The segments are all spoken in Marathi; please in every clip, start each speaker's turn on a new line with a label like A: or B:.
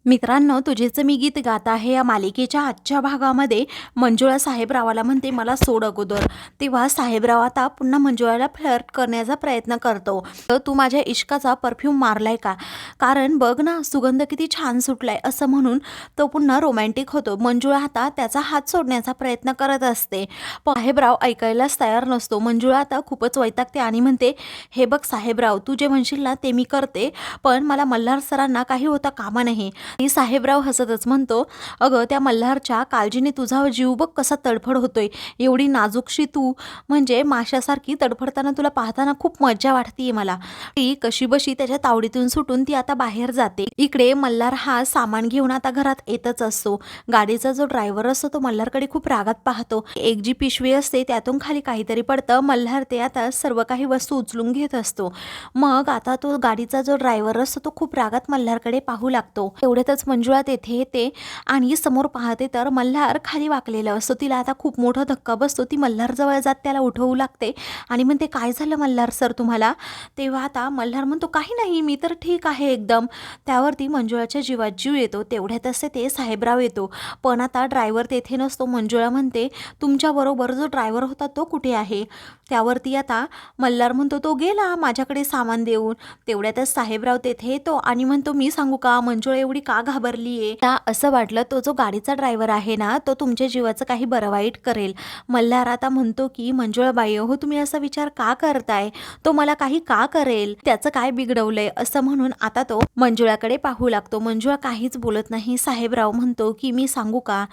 A: मित्रांनो, तुझेच मी गीत गात आहे या मालिकेच्या आजच्या भागामध्ये मंजुळा साहेबरावाला म्हणते, मला सोड अगोदर. तेव्हा साहेबराव आता पुन्हा मंजुळाला फ्लर्ट करण्याचा प्रयत्न करतो. तर तू माझ्या इश्काचा परफ्यूम मारलाय का? कारण बघ ना, सुगंध किती छान सुटलाय, असं म्हणून तो पुन्हा रोमॅन्टिक होतो. मंजुळा आता त्याचा हात सोडण्याचा प्रयत्न करत असते, पण साहेबराव ऐकायलाच तयार नसतो. मंजुळा आता खूपच वैतागते आणि म्हणते, हे बघ साहेबराव, तू जे म्हणशील ना ते मी करते, पण मला मल्हार सरांना काही होता कामा नाही. ती साहेबराव हसतच म्हणतो, अगं त्या मल्हारच्या काळजीने तुझा जीव बघ कसा तडफड होतोय. एवढी नाजूकशी तू, म्हणजे माशासारखी तडफडताना तुला पाहताना खूप मज्जा वाटतीये मला. ती कशीबशी त्याच्या तावडीतून सुटून ती आता बाहेर जाते. इकडे मल्हार हा सामान घेऊन आता घरात येतच असतो. गाडीचा जो ड्रायव्हर असतो तो मल्हारकडे खूप रागात पाहतो. एक जी पिशवी असते त्यातून खाली काहीतरी पडतं. मल्हार ते आता सर्व काही वस्तू उचलून घेत असतो. मग आता तो गाडीचा जो ड्रायव्हर असतो तो खूप रागात मल्हारकडे पाहू लागतो. तेवढ्यातच मंजुळा तेथे येते आणि समोर पाहते तर मल्हार खाली वाकलेला असतो. तिला आता खूप मोठा धक्का बसतो. ती मल्हारजवळ जात त्याला उठवू लागते आणि म्हणते, काय झालं मल्हार सर तुम्हाला? तेव्हा आता मल्हार म्हणतो, काही नाही, मी तर ठीक आहे एकदम. त्यावरती मंजुळाच्या जीवात जीव येतो. तेवढ्यातच ते साहेबराव येतो, पण आता ड्रायव्हर तेथे नसतो. मंजुळा म्हणते, तुमच्याबरोबर जो ड्रायव्हर होता तो कुठे आहे? त्यावरती आता मल्हार म्हणतो, तो गेला माझ्याकडे सामान देऊन. तेवढ्यातच साहेबराव तेथे येतो आणि म्हणतो, मी सांगू का, मंजुळा एवढी का घाबरलीये? त्या असं वाटलं तो जो गाडीचा ड्रायव्हर आहे ना, तो तुमच्या जीवाचं काही बरं वाईट करेल. मल्हार आता म्हणतो की, मंजुळाबाई हो, तुम्ही असा विचार का करताय? तो मला काही का करेल? त्याचं काय बिघडवलंय? असं म्हणून आता तो मंजुळाकडे पाहू लागतो. मंजुळा काहीच बोलत नाही. साहेबराव म्हणतो की, मी सांगू का,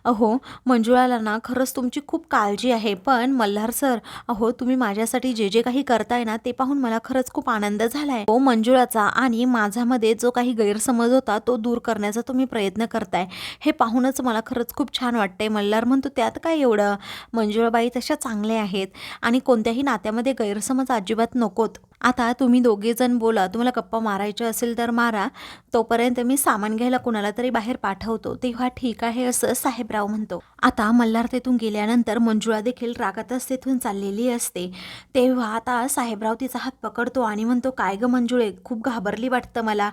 A: अहो मंजुळाला ना खरंच तुमची खूप काळजी आहे, पण मल्हार सर, अहो तुम्ही माझ्यासाठी जे जे काही करताय ना ते पाहून मला खरंच खूप आनंद झालाय. हो, मंजुळाचा आणि माझ्यामध्ये जो काही गैरसमज होता तो दूर करण्याचा तुम्ही प्रयत्न करताय, हे पाहूनच मला खरंच खूप छान वाटतंय. मल्हार म्हणतो, त्यात काय एवढं, मंजुळाबाई तशा चांगल्या आहेत आणि कोणत्याही नात्यामध्ये गैरसमज अजिबात नकोत. आता तुम्ही दोघेजण बोला, तुम्हाला गप्पा मारायच्या असेल तर मारा, तोपर्यंत मी सामान घ्यायला कुणाला तरी बाहेर पाठवतो. तेव्हा ठीक आहे असं साहेबराव म्हणतो. आता मल्हार तेथून गेल्यानंतर मंजुळा देखील रागातच तेथून चाललेली असते. तेव्हा आता साहेबराव तिचा हात पकडतो आणि म्हणतो, काय ग मंजुळे, खूप घाबरली वाटतं मला.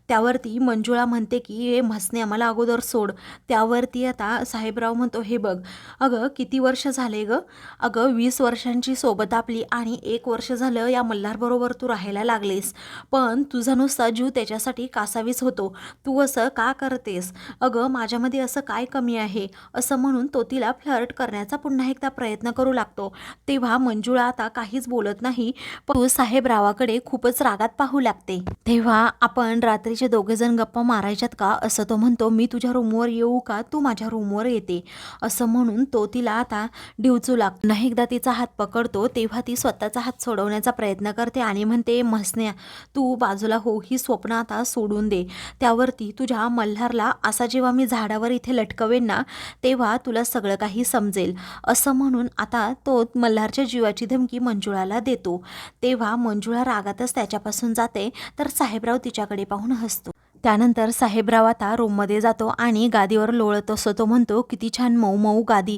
A: त्यावरती मंजुळा म्हणते की, हे म्हसने मला अगोदर सोड. त्यावरती आता साहेबराव म्हणतो, हे बघ अगं किती वर्ष झाले ग, अगं 20 वर्षांची सोबत आपली आणि 1 वर्ष झालं या मल्हारबरोबर तू राहायला लागलेस, पण तुझा नुसता जीव त्याच्यासाठी कासावीस होतो. तू असं का करतेस? अगं माझ्यामध्ये असं काय कमी आहे? असं म्हणून तो तिला फ्लर्ट करण्याचा पुन्हा एकदा प्रयत्न करू लागतो. तेव्हा मंजुळा आता काहीच बोलत नाही, पण तू साहेबरावाकडे खूपच रागात पाहू लागते. तेव्हा आपण रात्रीचे दोघेजण गप्पा मारायच्यात का, असं तो म्हणतो. मी तुझ्या रूमवर येऊ का, तू माझ्या रूमवर येते, असं म्हणून तो तिला आता डिवचू लागतो. पुन्हा एकदा तिचा हात पकडतो. तेव्हा ती स्वतःचा हात सोडवण्याचा प्रयत्न करते आणि म्हणते, म्हसन्या तू बाजूला हो, ही स्वप्न आता सोडून दे. त्यावरती तुझ्या मल्हारला असा जेव्हा मी झाडावर इथे लटकवेन ना, तेव्हा तुला सगळं काही समजेल, असं म्हणून आता तो मल्हारच्या जीवाची धमकी मंजुळाला देतो. तेव्हा मंजुळा रागातच त्याच्यापासून जाते, तर साहेबराव तिच्याकडे पाहून हसतो. त्यानंतर साहेबराव आता रूममध्ये जातो आणि गादीवर लोळत असतो. तो म्हणतो, किती छान मऊ मऊ गादी.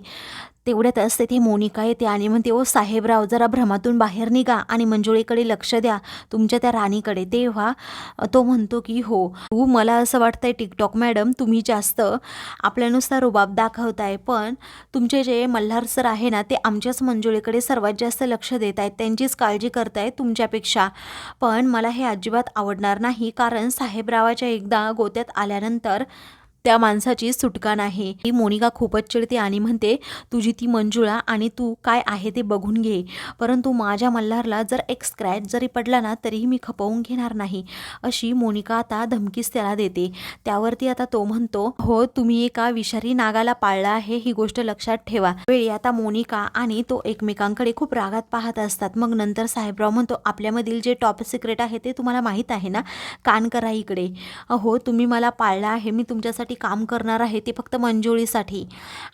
A: तेवढ्यातच तेथे मोनिका येते आणि म्हणते, ओ साहेबराव, जरा भ्रमातून बाहेर निघा आणि मंजुळेकडे लक्ष द्या, तुमच्या त्या राणीकडे. तेव्हा तो म्हणतो की, हो तू, मला असं वाटतंय टिकटॉक मॅडम, तुम्ही जास्त आपल्यानुसार रुबाब दाखवताय, पण तुमचे जे मल्हार सर आहे ना, ते आमच्याच मंजुळेकडे सर्वात जास्त लक्ष देत आहेत, त्यांचीच काळजी करतायत तुमच्यापेक्षा. पण मला हे अजिबात आवडणार नाही, कारण साहेबरावाच्या एकदा गोत्यात आल्यानंतर त्या माणसाची सुटका नाही. ती मोनिका खूपच चिडते आणि म्हणते, तुझी ती मंजुळा आणि तू काय आहे ते बघून घे, परंतु माझ्या मल्हारला जर एक स्क्रॅच जरी पडला ना तरीही मी खपवून घेणार नाही, अशी मोनिका आता धमकीच त्याला देते. त्यावरती आता तो म्हणतो, हो तुम्ही एका विषारी नागाला पाळला आहे, ही गोष्ट लक्षात ठेवा. वेळी आता मोनिका आणि तो एकमेकांकडे खूप रागात पाहत असतात. मग नंतर साहेबराव म्हणतो, आपल्यामधील जे टॉप सिक्रेट आहे ते तुम्हाला माहीत आहे ना, कान करा इकडे. अहो तुम्ही मला पाळला आहे, मी तुमच्यासाठी काम करणार आहे, ते फक्त मंजुळीसाठी,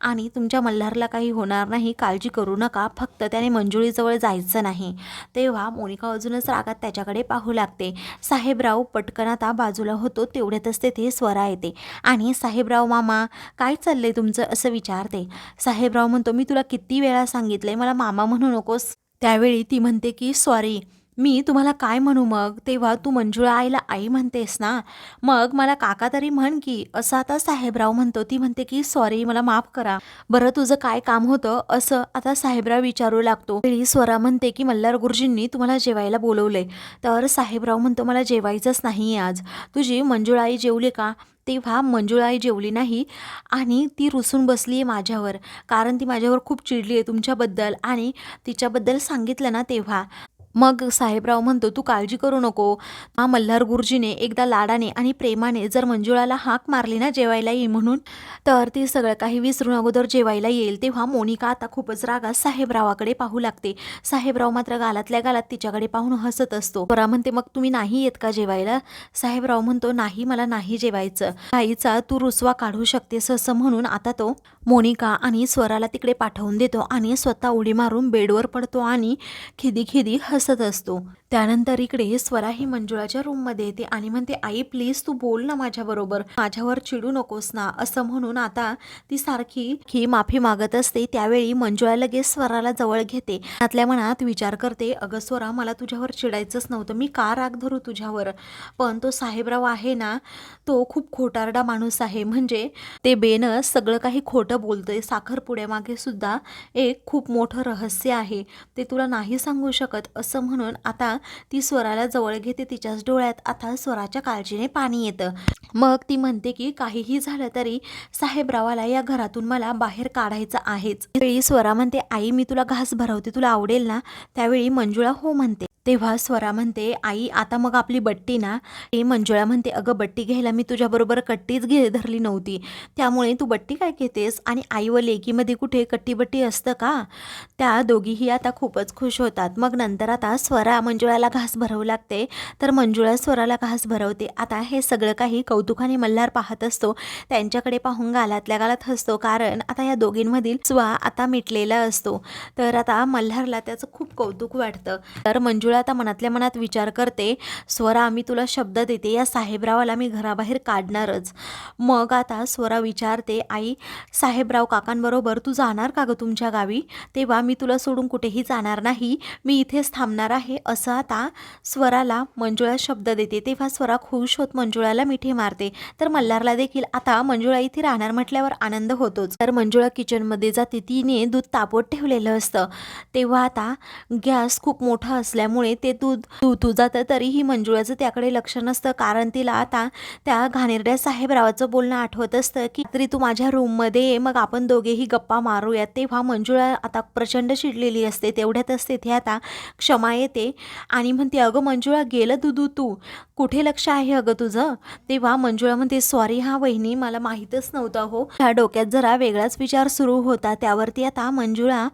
A: आणि तुमच्या मल्हारला काही होणार नाही, काळजी करू नका, फक्त त्याने मंजुळीजवळ जायचं नाही. तेव्हा मोनिका अजूनच रागात त्याच्याकडे पाहू लागते. साहेबराव पटकन आता बाजूला होतो. तेवढ्यातच तेथे स्वरा येते आणि साहेबराव मामा, काय चाललंय तुमचं, असं विचारते. साहेबराव म्हणतो, मी तुला किती वेळा सांगितलंय मला मामा म्हणू नकोस. त्यावेळी ती म्हणते की, सॉरी, मी तुम्हाला काय म्हणू मग? तेव्हा तू मंजुळा आईला आई म्हणतेस ना, मग मला काका तरी म्हण की. असं आता साहेबराव म्हणतो. ती म्हणते की सॉरी, मला माफ करा. बरं तुझं काय काम होतं? असं आता साहेबराव विचारू लागतो. वेळी स्वरा म्हणते की मल्हार गुरुजींनी तुम्हाला जेवायला बोलवलंय. तर साहेबराव म्हणतो मला जेवायचंच नाही आज. तुझी मंजुळा आई जेवली का? तेव्हा मंजुळा आई जेवली नाही आणि ती रुसून बसली आहे माझ्यावर, कारण ती माझ्यावर खूप चिडली आहे तुमच्याबद्दल आणि तिच्याबद्दल सांगितलं ना तेव्हा. मग साहेबराव म्हणतो तू काळजी करू नको. मल्हार गुरुजीने एकदा लाडाने आणि प्रेमाने जर मंजुळाला हाक मारली ना जेवायला ये म्हणून, तर ती सगळं काही विसरून अगोदर जेवायला येईल. तेव्हा मोनिका आता खूपच रागात साहेबरावाकडे पाहू लागते. साहेबराव मात्र गालातल्या गालात तिच्याकडे पाहून हसत असतो. स्वरा म्हणते मग तुम्ही नाही येत का जेवायला? साहेबराव म्हणतो नाही, मला नाही जेवायचं. आईचा तू रुसवा काढू शकतेस असं म्हणून आता तो मोनिका आणि स्वराला तिकडे पाठवून देतो आणि स्वतः उडी मारून बेडवर पडतो आणि खिदी खिदी हसत असतो. त्यानंतर इकडे स्वरा ही मंजुळाच्या रूममध्ये येते आणि म्हणते आई प्लीज तू बोल ना माझ्याबरोबर, माझ्यावर चिडू नकोस ना, असं म्हणून आता ती सारखी माफी मागत असते. त्यावेळी मंजुळा लगेच स्वराला जवळ घेते. मनातल्या मनात विचार करते अगं स्वरा, मला तुझ्यावर चिडायचंच नव्हतं, मी का राग धरू तुझ्यावर, पण तो साहेबराव आहे ना, तो खूप खोटारडा माणूस आहे. म्हणजे ते बेनस सगळं काही खोटं बोलतंय. साखरपुड्यामागे सुद्धा एक खूप मोठं रहस्य आहे, ते तुला नाही सांगू शकत. असं म्हणून आता ती स्वराला जवळ घेते. तिच्याच डोळ्यात आता स्वराच्या काळजीने पाणी येतं. मग ती म्हणते की काहीही झालं तरी साहेबरावाला या घरातून मला बाहेर काढायचं आहेच. त्यावेळी स्वरा म्हणते आई मी तुला घास भरवते, तुला आवडेल ना? त्यावेळी मंजुळा हो म्हणते. तेव्हा स्वरा म्हणते आई आता मग आपली बट्टी ना? हे मंजुळा म्हणते अगं बट्टी घ्यायला मी तुझ्याबरोबर कट्टीच धरली नव्हती, त्यामुळे तू बट्टी काय घेतेस? आणि आई व लेकीमध्ये कुठे कट्टी बट्टी असतं का? त्या दोघीही आता खूपच खुश होतात. मग नंतर आता स्वरा मंजुळाला घास भरवू लागते, तर मंजुळा स्वराला घास भरवते. आता हे सगळं काही कौतुकाने मल्हार पाहत असतो. त्यांच्याकडे पाहून गालातल्या गालात हसतो, कारण आता या दोघींमधील स्वा आता मिटलेला असतो. तर आता मल्हारला त्याचं खूप कौतुक वाटतं. तर मंजुळा आता मनातल्या मनात विचार करते स्वरा मी तुला शब्द देते, या साहेबरावाला मी घराबाहेर काढणारच. मग आता स्वरा विचारते आई साहेबराव काकांबरोबर तू जाणार का गं तुमच्या गावी? तेव्हा मी तुला सोडून कुठेही जाणार नाही, मी इथेच थांबणार आहे, असं आता स्वराला मंजुळा शब्द देते. तेव्हा स्वरा खुश होत मंजुळाला मिठी मारते. तर मल्हारला देखील आता मंजुळा इथे राहणार म्हटल्यावर आनंद होतोच. तर मंजुळा किचनमध्ये जाते. तिने दूध तापवत ठेवलेलं असतं. तेव्हा आता गॅस खूप मोठा असल्यामुळे ते दूध जातं, तरीही मंजुळाचं त्याकडे लक्ष नसतं, कारण तिला आता त्या घाणेरड्या साहेबरावाचं बोलणं आठवत असतं की तरी तू माझ्या रूममध्ये ये, मग आपण दोघेही गप्पा मारूयात. तेव्हा मंजुळा आता प्रचंड चिडलेली असते. तेवढ्यातच तिथे आता क्षमा येते आणि म्हणते अगं मंजुळा गेलं दूध, तू कुठे लक्ष आहे अगं तुझं? तेव्हा मंजुळा म्हणते सॉरी हा वहिनी, मला माहीतच नव्हतं हो. ह्या डोक्यात जरा वेगळाच विचार सुरू होता. त्यावरती आता मंजुळा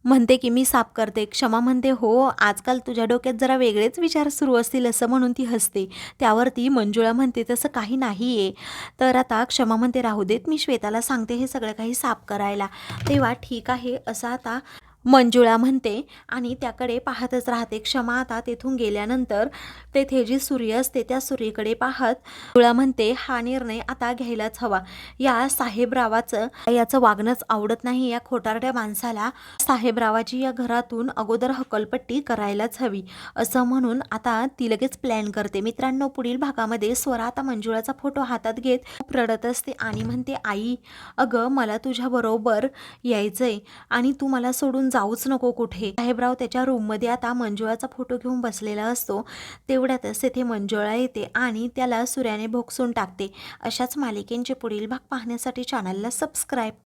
A: म्हणते की मी साफ करते. क्षमा म्हणते हो आजकाल तुझ्या डोक्यात जरा वेगळेच विचार सुरू असतील, असं म्हणून ती हसते. त्यावरती मंजुळा म्हणते तसं काही नाही आहे. तर आता क्षमा म्हणते राहू देत, मी श्वेताला सांगते हे सगळं काही साफ करायला. तेव्हा ठीक आहे असं आता मंजुळा म्हणते आणि त्याकडे पाहतच राहते. क्षमा आता तेथून गेल्यानंतर तेथे जी सूर्य असते त्या सूर्यकडे पाहत मंजुळा म्हणते हा निर्णय आता घ्यायलाच हवा. या साहेबरावाचं याचं वागणंच आवडत नाही. या खोटारड्या माणसाला साहेबरावाची या घरातून अगोदर हकलपट्टी करायलाच हवी, असं म्हणून आता ती लगेच प्लॅन करते. मित्रांनो पुढील भागामध्ये स्वरा आता मंजुळाचा फोटो हातात घेत खूप रडत असते आणि म्हणते आई अगं मला तुझ्याबरोबर यायचंय आणि तू मला सोडून जाऊच नको कुठे. साहेबराव त्याच्या रूममध्ये आता मंजुळाचा फोटो घेऊन बसलेला असतो. तेवढ्यातच तेथे मंजुळा येते आणि त्याला सूर्याने भोगसून टाकते. अशाच मालिकेंचे पुढील भाग पाहण्यासाठी चॅनलला सबस्क्राईब